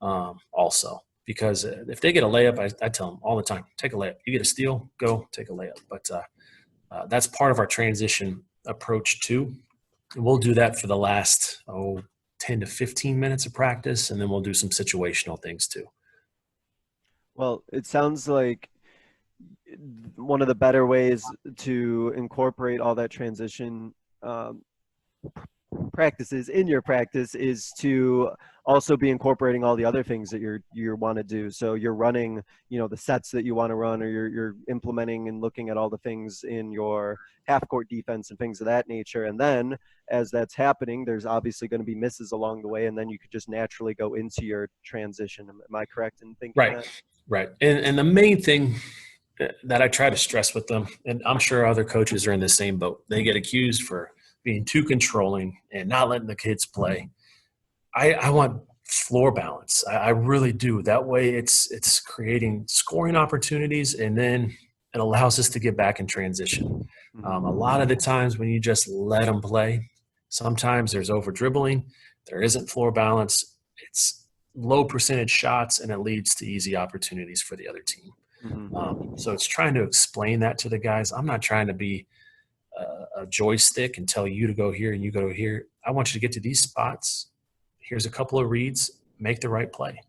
also. Because if they get a layup, I tell them all the time, take a layup. You get a steal, go take a layup. But that's part of our transition approach too. And we'll do that for the last 10 to 15 minutes of practice, and then we'll do some situational things too. Well, it sounds like one of the better ways to incorporate all that transition practices in your practice is to also be incorporating all the other things that you want to do. So you're running, the sets that you want to run, or you're implementing and looking at all the things in your half court defense and things of that nature. And then as that's happening, there's obviously going to be misses along the way, and then you could just naturally go into your transition. Am I correct in thinking that? Right. And the main thing that I try to stress with them, and I'm sure other coaches are in the same boat, they get accused for being too controlling and not letting the kids play. I want floor balance. I really do. That way it's creating scoring opportunities, and then it allows us to get back in transition. A lot of the times when you just let them play, sometimes there's over dribbling. There isn't floor balance. It's low percentage shots, and it leads to easy opportunities for the other team. So it's trying to explain that to the guys. I'm not trying to be a joystick and tell you to go here and you go here. I want you to get to these spots. Here's a couple of reads, make the right play.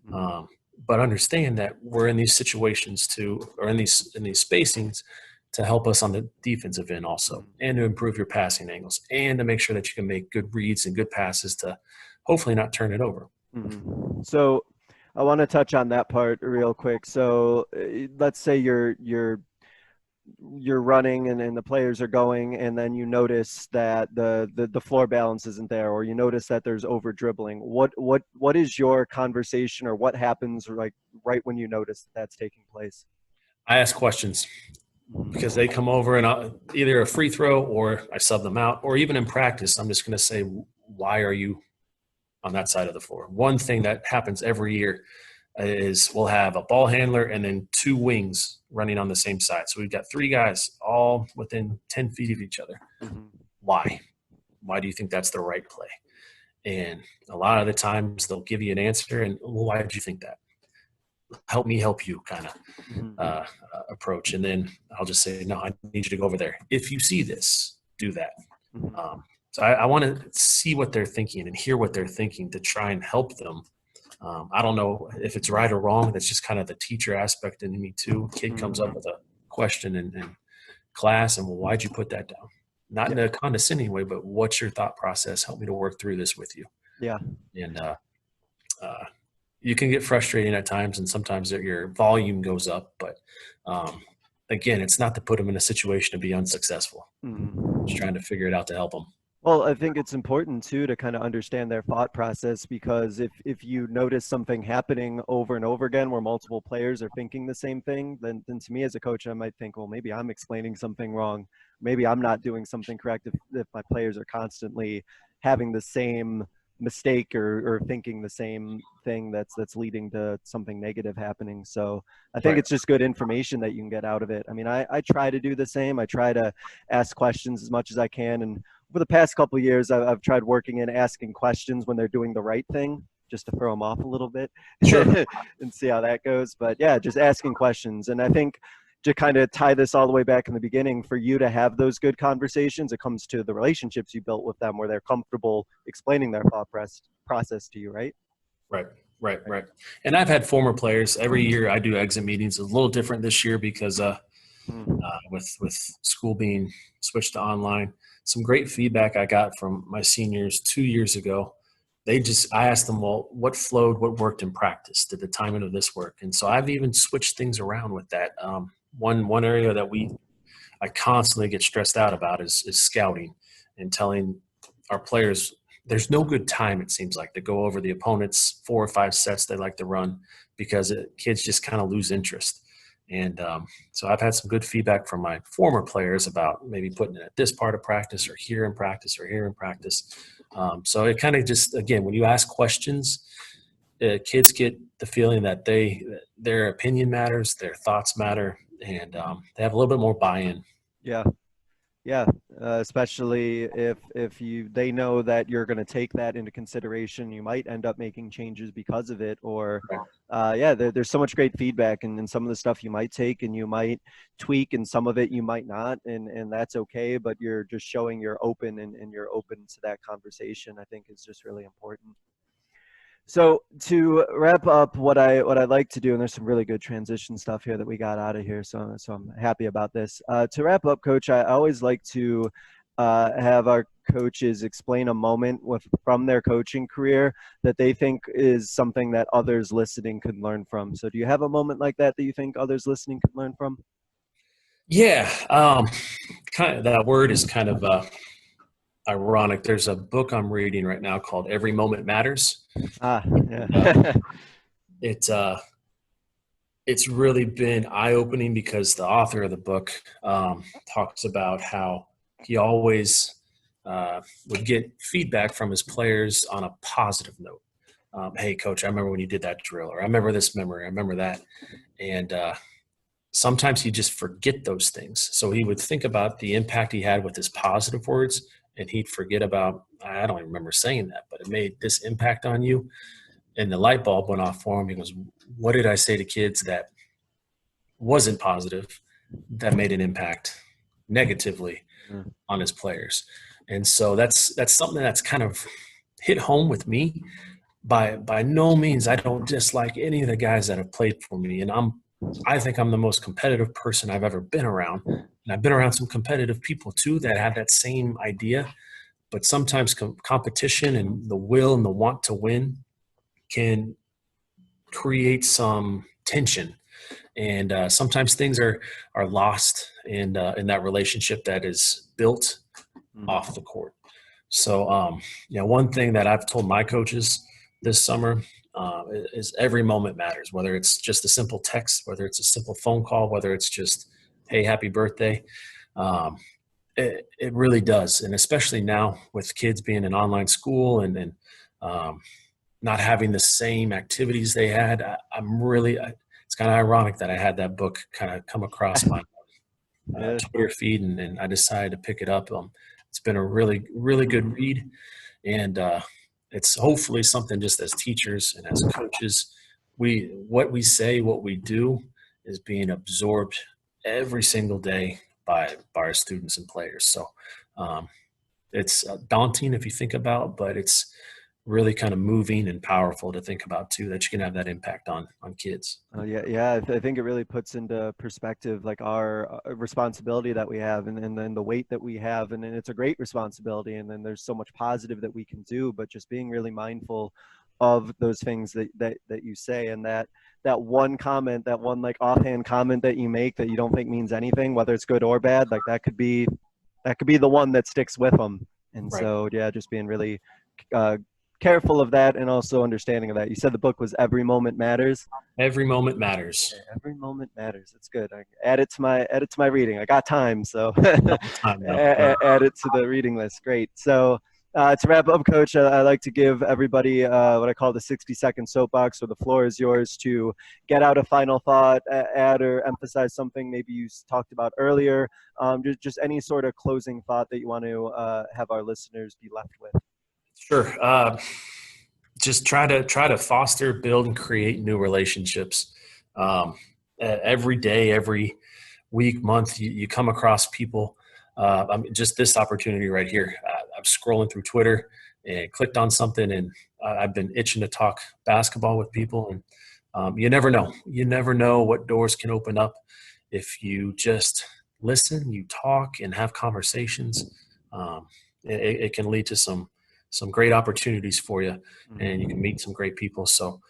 But understand that we're in these situations or in these spacings to help us on the defensive end also, and to improve your passing angles, and to make sure that you can make good reads and good passes to hopefully not turn it over. So I want to touch on that part real quick. So let's say you're running and the players are going, and then you notice that the floor balance isn't there, or you notice that there's over dribbling. What is your conversation, or what happens right when you notice that's taking place? I ask questions, because they come over and either a free throw or I sub them out, or even in practice, I'm just going to say, why are you on that side of the floor? One thing that happens every year is we'll have a ball handler and then two wings running on the same side. So we've got three guys all within 10 feet of each other. Why? Why do you think that's the right play? And a lot of the times they'll give you an answer, and, well, why did you think that? Help me help you kind of approach. And then I'll just say, no, I need you to go over there. If you see this, do that. So I want to see what they're thinking and hear what they're thinking to try and help them. I don't know if it's right or wrong. That's just kind of the teacher aspect in me too. Kid comes up with a question in class, and, well, why'd you put that down? Not in a condescending way, but what's your thought process? Help me to work through this with you. Yeah. And you can get frustrating at times, and sometimes your volume goes up. But again, it's not to put them in a situation to be unsuccessful. Just trying to figure it out to help them. Well, I think it's important too to kind of understand their thought process, because if you notice something happening over and over again where multiple players are thinking the same thing, then to me as a coach, I might think, well, maybe I'm explaining something wrong. Maybe I'm not doing something correct if my players are constantly having the same mistake or thinking the same thing that's leading to something negative happening. So I think it's just good information that you can get out of it. I mean, I try to do the same. I try to ask questions as much as I can. And for the past couple of years, I've tried working in asking questions when they're doing the right thing, just to throw them off a little bit. Sure. And see how that goes. But yeah, just asking questions. And I think to kind of tie this all the way back in the beginning, for you to have those good conversations, it comes to the relationships you built with them where they're comfortable explaining their thought process to you, right? Right. And I've had former players. Every year I do exit meetings. It's a little different this year because with school being switched to online, some great feedback I got from my seniors 2 years ago. I asked them, well, what flowed, what worked in practice? Did the timing of this work? And so I've even switched things around with that. One area that I constantly get stressed out about is scouting and telling our players there's no good time, it seems like, to go over the opponent's 4 or 5 sets they like to run because kids just kind of lose interest. And so I've had some good feedback from my former players about maybe putting it at this part of practice or here in practice or here in practice. So it kind of just, again, when you ask questions, kids get the feeling that their opinion matters, their thoughts matter, and they have a little bit more buy-in. Yeah, especially if they know that you're going to take that into consideration. You might end up making changes because of it, or there's so much great feedback, and some of the stuff you might take and you might tweak, and some of it you might not, and that's okay. But you're just showing you're open and you're open to that conversation. I think is just really important. So to wrap up, what I like to do, and there's some really good transition stuff here that we got out of here, so I'm happy about this. To wrap up, Coach, I always like to have our coaches explain a moment from their coaching career that they think is something that others listening could learn from. So do you have a moment like that you think others listening could learn from? Yeah, kind of that word is kind of ironic. There's a book I'm reading right now called Every Moment Matters. Yeah. It's really been eye-opening because the author of the book talks about how he always would get feedback from his players on a positive note. Hey, coach, I remember when you did that drill, or I remember this memory, I remember that. And sometimes he just forget those things. So he would think about the impact he had with his positive words, and he'd forget about, I don't even remember saying that, but it made this impact on you. And the light bulb went off for him. He goes, what did I say to kids that wasn't positive that made an impact negatively on his players? And so that's something that's kind of hit home with me. By no means, I don't dislike any of the guys that have played for me. And I think I'm the most competitive person I've ever been around. And I've been around some competitive people too that have that same idea. But sometimes competition and the will and the want to win can create some tension. And sometimes things are lost in that relationship that is built off the court. So, one thing that I've told my coaches this summer is every moment matters, whether it's just a simple text, whether it's a simple phone call, whether it's just, hey, happy birthday. It really does. And especially now with kids being in online school and not having the same activities they had, it's kind of ironic that I had that book kind of come across my Twitter feed and I decided to pick it up. It's been a really, really good read. And it's hopefully something just as teachers and as coaches, what we say, what we do is being absorbed every single day by our students and players. So it's daunting if you think about, but it's really kind of moving and powerful to think about too, that you can have that impact on kids. Yeah. I think it really puts into perspective like our responsibility that we have and then the weight that we have. And then it's a great responsibility. And then there's so much positive that we can do, but just being really mindful of those things that you say, and that one comment, that one like offhand comment that you make that you don't think means anything, whether it's good or bad, like that could be the one that sticks with them. And right. So yeah, just being really careful of that and also understanding of that. You said the book was Every Moment Matters. Every Moment Matters. Every Moment Matters. That's good. I add it to my reading. I got time, so no. add it to the reading list. Great. So To wrap up, Coach, I like to give everybody what I call the 60-second soapbox, so the floor is yours to get out a final thought, add or emphasize something maybe you talked about earlier, just any sort of closing thought that you want to have our listeners be left with. Sure. Just try to foster, build, and create new relationships. Every day, every week, month, you come across people. Just this opportunity right here. I'm scrolling through Twitter and clicked on something, and I've been itching to talk basketball with people. And you never know. You never know what doors can open up if you just listen, you talk, and have conversations. It can lead to some great opportunities for you, and you can meet some great people. So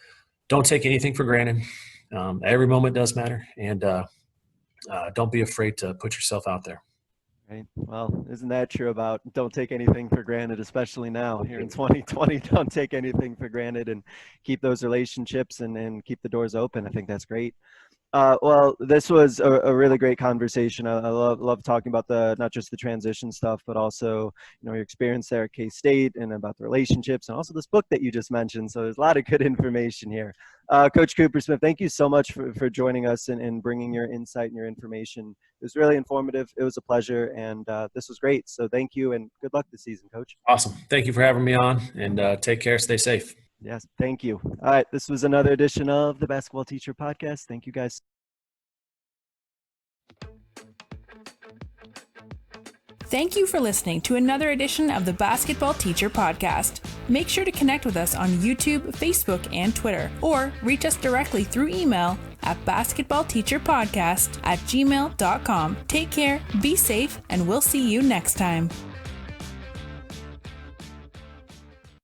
don't take anything for granted. Every moment does matter, and don't be afraid to put yourself out there. Right. Well, isn't that true about don't take anything for granted, especially now here in 2020, don't take anything for granted and keep those relationships and keep the doors open. I think that's great. Well, this was a really great conversation. I love talking about not just the transition stuff, but also, your experience there at K-State and about the relationships and also this book that you just mentioned. So there's a lot of good information here. Coach Kupersmith, thank you so much for joining us and bringing your insight and your information. It was really informative. It was a pleasure, and this was great. So thank you, and good luck this season, Coach. Awesome. Thank you for having me on, and take care. Stay safe. Yes, thank you. All right, this was another edition of the Basketball Teacher Podcast. Thank you, guys. Thank you for listening to another edition of the Basketball Teacher Podcast. Make sure to connect with us on YouTube, Facebook, and Twitter, or reach us directly through email at basketballteacherpodcast@gmail.com. Take care, be safe, and we'll see you next time.